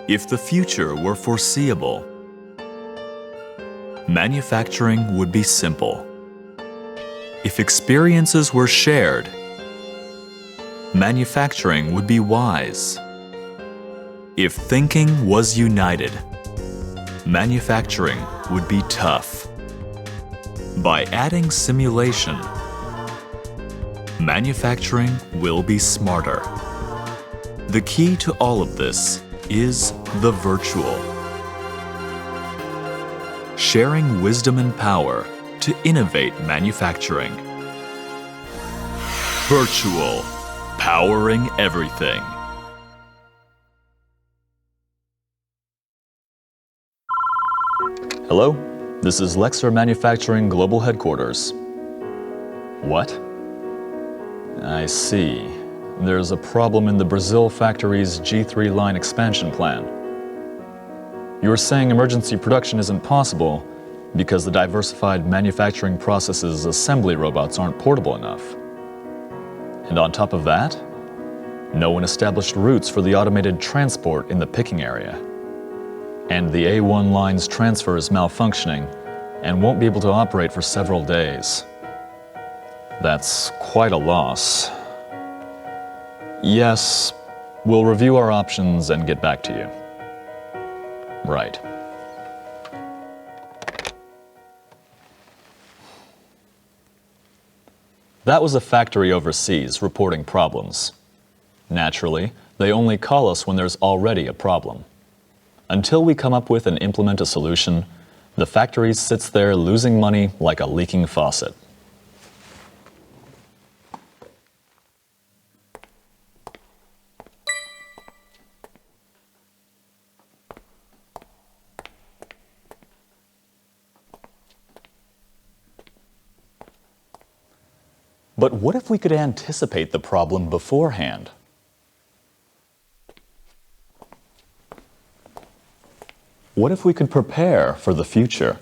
If the future were foreseeable, manufacturing would be simple. If experiences were shared, manufacturing would be wise. If thinking was united, manufacturing would be tough. By adding simulation, manufacturing will be smarter. The key to all of this is the virtual. Sharing wisdom and power to innovate manufacturing. Virtual, powering everything. Hello, this is Lexar Manufacturing Global Headquarters. What? I see. There's a problem in the Brazil factory's G3 line expansion plan. You were saying emergency production isn't possible because the diversified manufacturing processes assembly robots aren't portable enough. And on top of that, no one established routes for the automated transport in the picking area. And the A1 line's transfer is malfunctioning and won't be able to operate for several days. That's quite a loss. Yes, we'll review our options and get back to you. Right. That was a factory overseas reporting problems. Naturally, they only call us when there's already a problem. Until we come up with and implement a solution, the factory sits there losing money like a leaking faucet. But what if we could anticipate the problem beforehand? What if we could prepare for the future?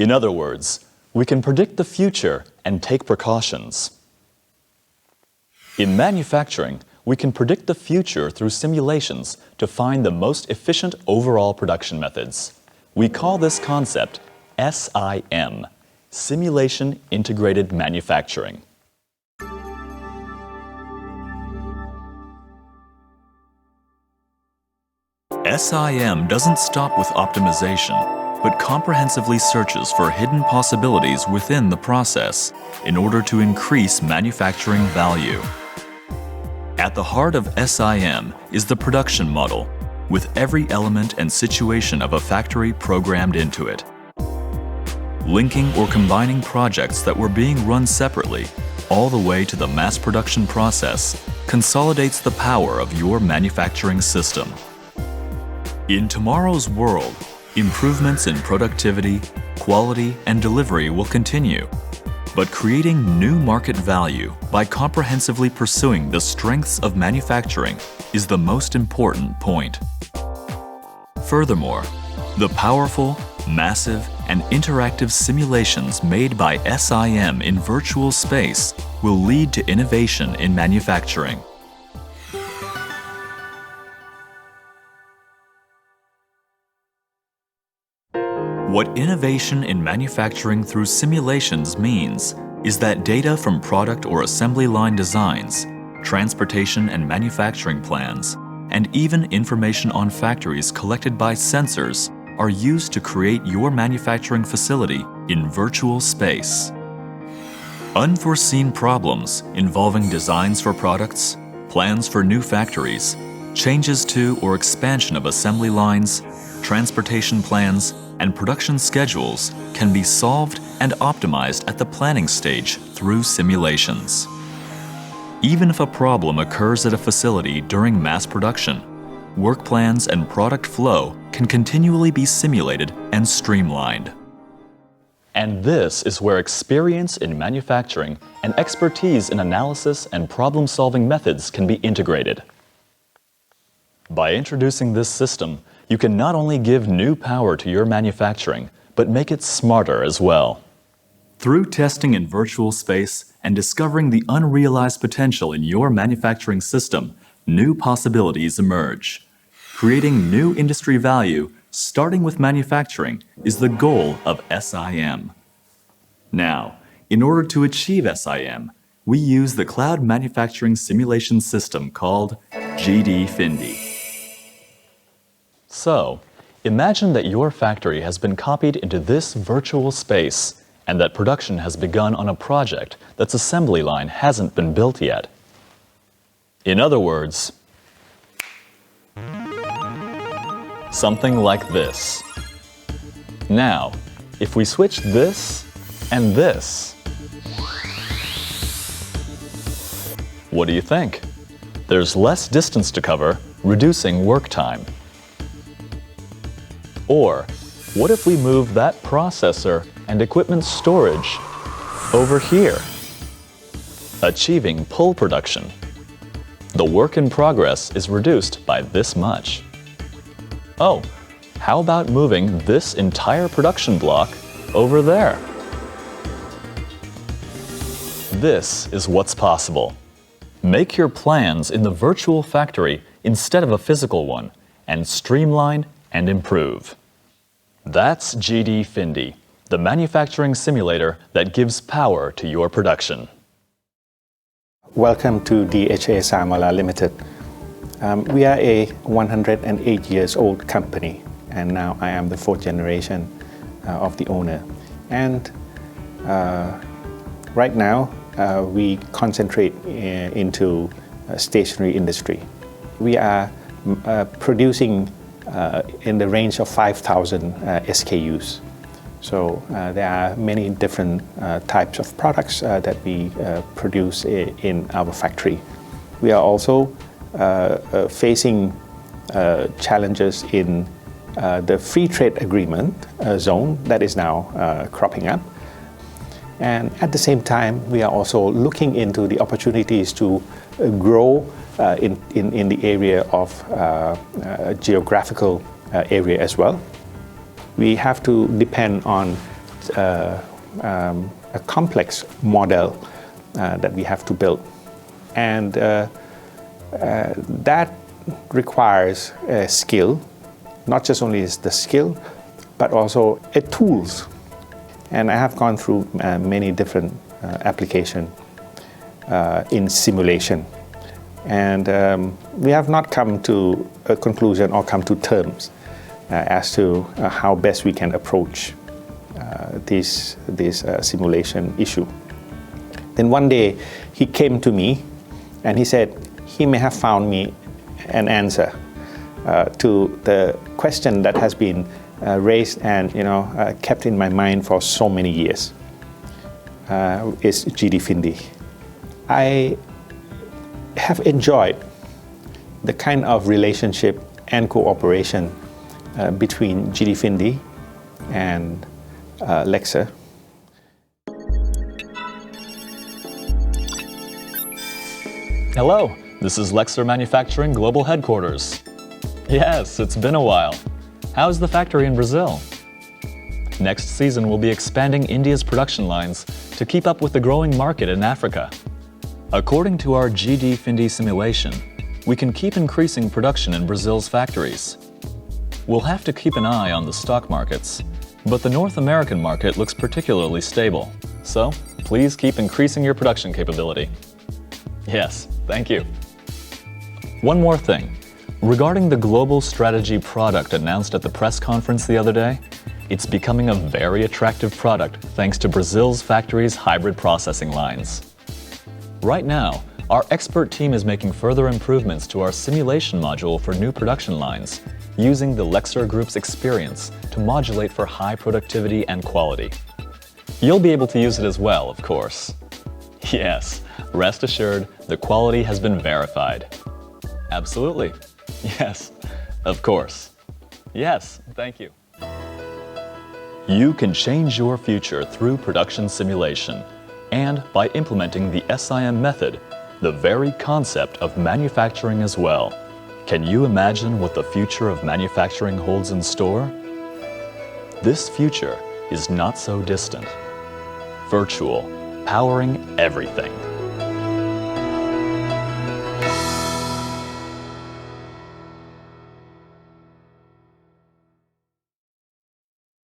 In other words, we can predict the future and take precautions. In manufacturing, we can predict the future through simulations to find the most efficient overall production methods. We call this concept SIM, Simulation Integrated Manufacturing. SIM doesn't stop with optimization, but comprehensively searches for hidden possibilities within the process in order to increase manufacturing value. At the heart of SIM is the production model, with every element and situation of a factory programmed into it. Linking or combining projects that were being run separately all the way to the mass production process consolidates the power of your manufacturing system. In tomorrow's world, improvements in productivity, quality, and delivery will continue, but creating new market value by comprehensively pursuing the strengths of manufacturing is the most important point. Furthermore, the powerful, massive, and interactive simulations made by SIM in virtual space will lead to innovation in manufacturing. What innovation in manufacturing through simulations means is that data from product or assembly line designs, transportation and manufacturing plans, and even information on factories collected by sensors are used to create your manufacturing facility in virtual space. Unforeseen problems involving designs for products, plans for new factories, changes to or expansion of assembly lines, transportation plans, and production schedules can be solved and optimized at the planning stage through simulations. Even if a problem occurs at a facility during mass production, work plans and product flow can continually be simulated and streamlined. And this is where experience in manufacturing and expertise in analysis and problem-solving methods can be integrated. By introducing this system, you can not only give new power to your manufacturing, but make it smarter as well. Through testing in virtual space and discovering the unrealized potential in your manufacturing system, new possibilities emerge. Creating new industry value, starting with manufacturing, is the goal of SIM. Now, in order to achieve SIM, we use the cloud manufacturing simulation system called GD-FINDI. So, imagine that your factory has been copied into this virtual space and that production has begun on a project that's assembly line hasn't been built yet. In other words, something like this. Now, if we switch this and this, what do you think? There's less distance to cover, reducing work time. Or, what if we move that processor and equipment storage over here, achieving pull production? The work in progress is reduced by this much. Oh, how about moving this entire production block over there? This is what's possible. Make your plans in the virtual factory instead of a physical one, and streamline and improve. That's GD-FINDI, the manufacturing simulator that gives power to your production. Welcome to DHA Sarmala Limited. We are a 108 years old company, and now I am the fourth generation of the owner. And right now, we concentrate into stationery industry. We are producing in the range of 5,000 SKUs. So there are many different types of products that we produce in our factory. We are also facing challenges in the free trade agreement zone that is now cropping up. And at the same time, we are also looking into the opportunities to grow in the area of geographical area as well. We have to depend on a complex model that we have to build. And that requires a skill, not just only is the skill, but also tools. And I have gone through many different applications in simulation. And we have not come to a conclusion or come to terms as to how best we can approach this simulation issue. Then one day he came to me and he said he may have found me an answer to the question that has been raised and kept in my mind for so many years. Is GD-FINDI. I have enjoyed the kind of relationship and cooperation between GD-FINDI and Lexer. Hello, this is Lexer Manufacturing Global Headquarters. Yes, it's been a while. How's the factory in Brazil? Next season, we'll be expanding India's production lines to keep up with the growing market in Africa. According to our GD-FINDI simulation, we can keep increasing production in Brazil's factories. We'll have to keep an eye on the stock markets, but the North American market looks particularly stable. So, please keep increasing your production capability. Yes, thank you. One more thing. Regarding the global strategy product announced at the press conference the other day, it's becoming a very attractive product thanks to Brazil's factory's hybrid processing lines. Right now, our expert team is making further improvements to our simulation module for new production lines, using the Lexer Group's experience to modulate for high productivity and quality. You'll be able to use it as well, of course. Yes, rest assured, the quality has been verified. Absolutely. Yes, of course. Yes, thank you. You can change your future through production simulation and by implementing the SIM method, the very concept of manufacturing as well. Can you imagine what the future of manufacturing holds in store? This future is not so distant. Virtual, powering everything.